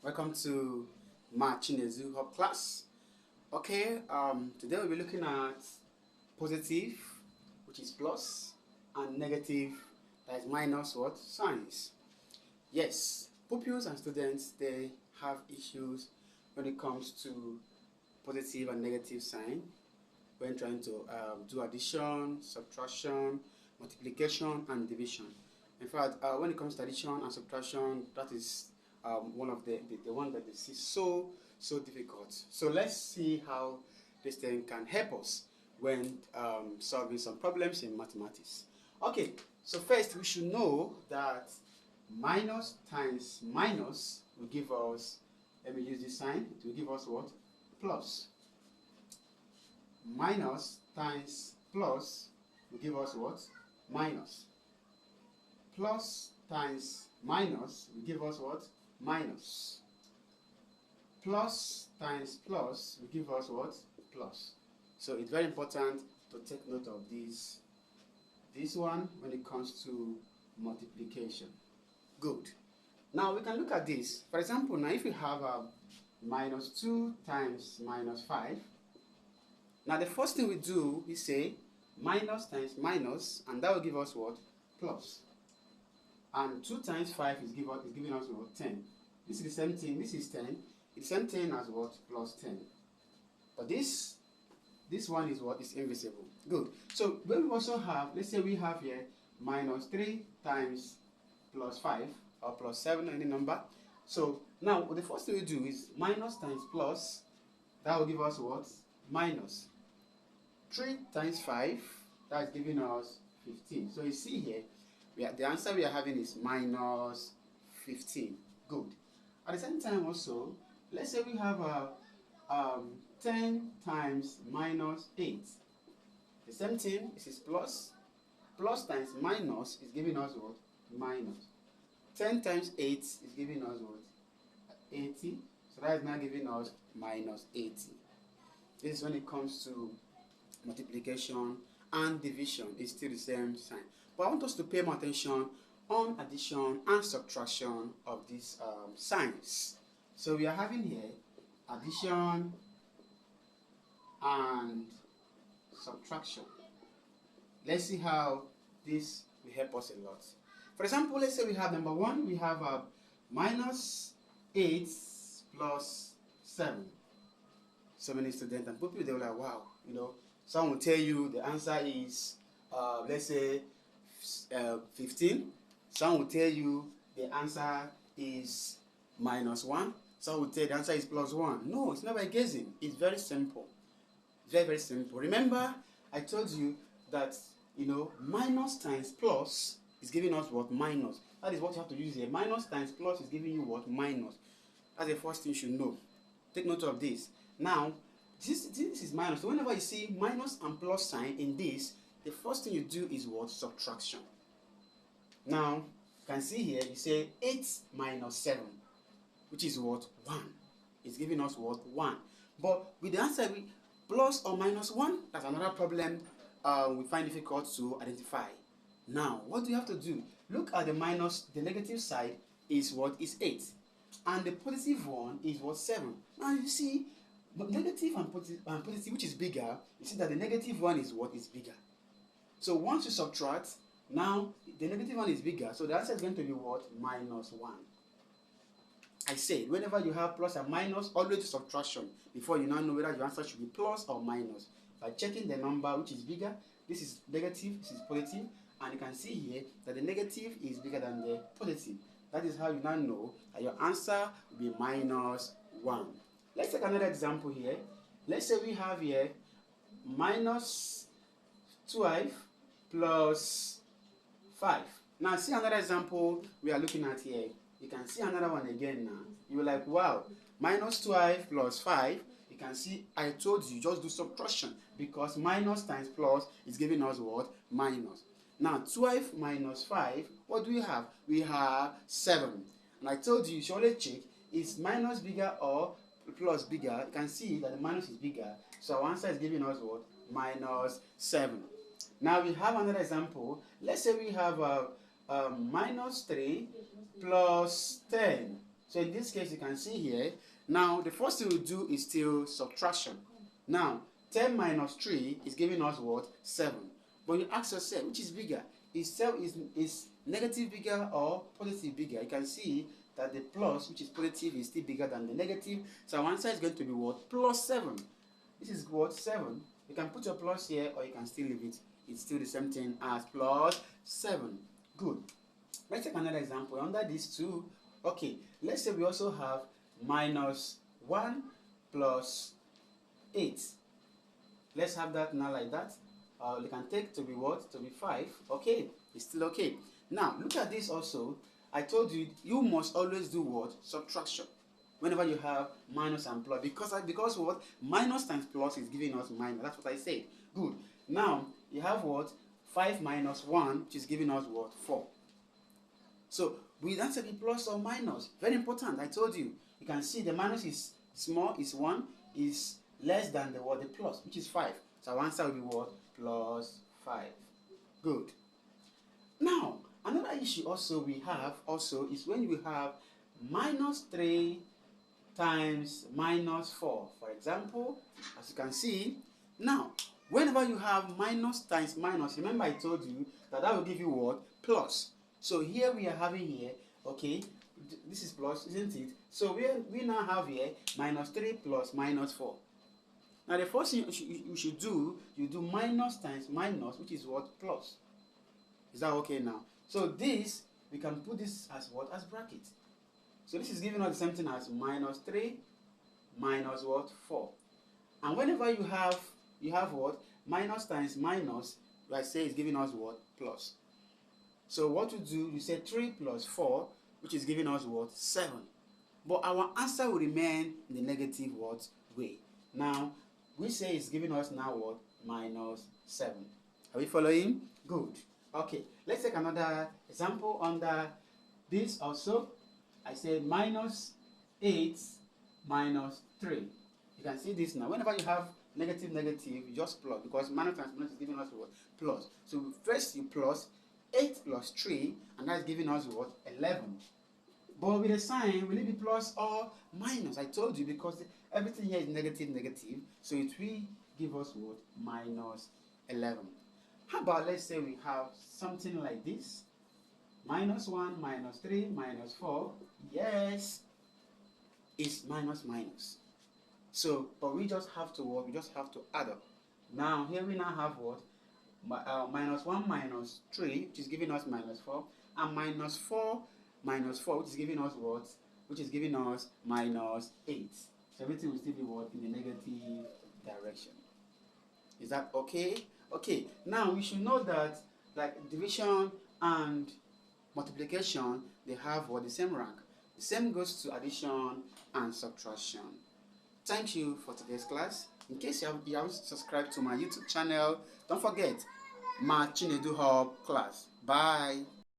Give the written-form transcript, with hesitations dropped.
Welcome to Chinedu Hub class. Okay, today we'll be looking at positive, which is plus, and negative, that is minus what? Signs. Yes, pupils and students, they have issues when it comes to positive and negative sign when trying to do addition, subtraction, multiplication, and division. In fact, when it comes to addition and subtraction, that is one of the one that they see so difficult. So let's see how this thing can help us when solving some problems in mathematics. Okay, so first we should know that minus times minus will give us, let me use this sign, it will give us what? Plus. Minus times plus will give us what? Minus. Plus times minus will give us what? Minus. Plus times plus will give us what? Plus. So it's very important to take note of this one when it comes to multiplication. Good. Now we can look at this. For example, now if we have minus 2 times minus 5, now the first thing we do is say minus times minus, and that will give us what? Plus. And 2 times 5 is giving us what? 10. This is the same thing. This is 10. It's the same thing as what? Plus 10. But this one is what? Is invisible. Good. So when we also have, let's say we have here minus 3 times plus 5 or plus 7, any number. So now the first thing we do is minus times plus. That will give us what? Minus. 3 times 5, that is giving us 15. So you see here, the answer we are having is minus 15. Good. At the same time also, let's say we have 10 times minus 8. The same thing, this is plus. Plus times minus is giving us what? Minus. 10 times 8 is giving us what? 80. So that is now giving us minus 80. This is when it comes to multiplication and division. It's still the same sign. But I want us to pay more attention on addition and subtraction of these signs. So we are having here addition and subtraction. Let's see how this will help us a lot. For example, let's say we have number 1, we have minus 8 plus 7. So many students and people, they were like, wow, some will tell you the answer is, let's say, 15. Some will tell you the answer is minus 1. Some will tell you the answer is plus 1. No, it's not by guessing. It's very simple. Very, very simple. Remember, I told you that, minus times plus is giving us what? Minus. That is what you have to use here. Minus times plus is giving you what? Minus. That's the first thing you should know. Take note of this. Now, this is minus. So whenever you see minus and plus sign in this, the first thing you do is what? Subtraction. Now, you can see here, you say 8 minus 7, which is what? 1. It's giving us what? 1. But with the answer, plus or minus 1, that's another problem we find difficult to identify. Now, what do you have to do? Look at the minus, the negative side is what? Is 8. And the positive one is what? 7. Now you see, negative and positive, which is bigger, you see that the negative one is what? Is bigger. So once you subtract, now the negative one is bigger, so the answer is going to be what? Minus 1. I said, whenever you have plus and minus, always do subtraction before you now know whether your answer should be plus or minus. By checking the number which is bigger, this is negative, this is positive, and you can see here that the negative is bigger than the positive. That is how you now know that your answer will be minus 1. Let's take another example here. Let's say we have here minus 12 plus 5. Now see another example we are looking at here. You can see another one again now. You're like, wow, minus 12 plus 5. You can see, I told you, just do subtraction because minus times plus is giving us what? Minus. Now 12 minus 5, what do we have? We have 7. And I told you should always check, is minus bigger or plus bigger? You can see that the minus is bigger. So our answer is giving us what? Minus 7. Now we have another example. Let's say we have minus 3 plus 10. So in this case, you can see here, now the first thing we do is still subtraction. Now, 10 minus 3 is giving us what? 7. But you ask yourself, which is bigger? Is negative bigger or positive bigger? You can see that the plus, which is positive, is still bigger than the negative. So our answer is going to be what? Plus 7. This is what? 7. You can put your plus here or you can still leave it. It's still the same thing as plus 7. Good. Let's take another example. Under these two, okay, let's say we also have minus 1 plus 8. Let's have that now like that. You can take to be what? To be 5. Okay, it's still okay. Now, look at this also. I told you, you must always do what? Subtraction. Whenever you have minus and plus. Because what? Minus times plus is giving us minus. That's what I said. Good. Now, you have what? 5 minus 1, which is giving us what? 4. So, we answer the plus or minus. Very important. I told you. You can see the minus is small, is 1, is less than the what? The plus, which is 5. So, our answer will be what? Plus 5. Good. Now, another issue also we have also is when we have minus 3 times minus 4. For example, as you can see, now, whenever you have minus times minus, remember I told you that will give you what? Plus. So here we are having here, okay, this is plus, isn't it? So we now have here minus 3 plus minus 4. Now the first thing you should do, you do minus times minus, which is what? Plus. Is that okay now? So this, we can put this as what? As bracket. So this is giving us the same thing as minus 3 minus what? 4. And whenever you have what? Minus times minus, I say is giving us what? Plus. So what you do, you say 3 plus 4, which is giving us what? 7. But our answer will remain in the negative what? Way. Now, we say it's giving us now what? Minus 7. Are we following? Good. Okay, let's take another example under this also. I said minus 8 minus 3. You can see this now. Whenever you have negative, you just plus, because minus times minus is giving us what? Plus. So first you plus 8 plus 3, and that's giving us what? 11. But with a sign, will it be plus or minus? I told you, because everything here is negative, so it will give us what? Minus 11. How about, let's say we have something like this. Minus 1, minus 3, minus 4. Yes, it's minus. So, but we just have to what? We just have to add up. Now, here we now have what? Minus 1 minus 3, which is giving us minus 4. And minus 4 minus 4, which is giving us what? Which is giving us minus 8. So everything will still be what? In the negative direction. Is that okay? Okay, now we should know that like division and multiplication, they have what? The same rank. The same goes to addition and subtraction. Thank you for today's class. In case you haven't subscribed to my YouTube channel, don't forget, my Chinedu Hub class. Bye.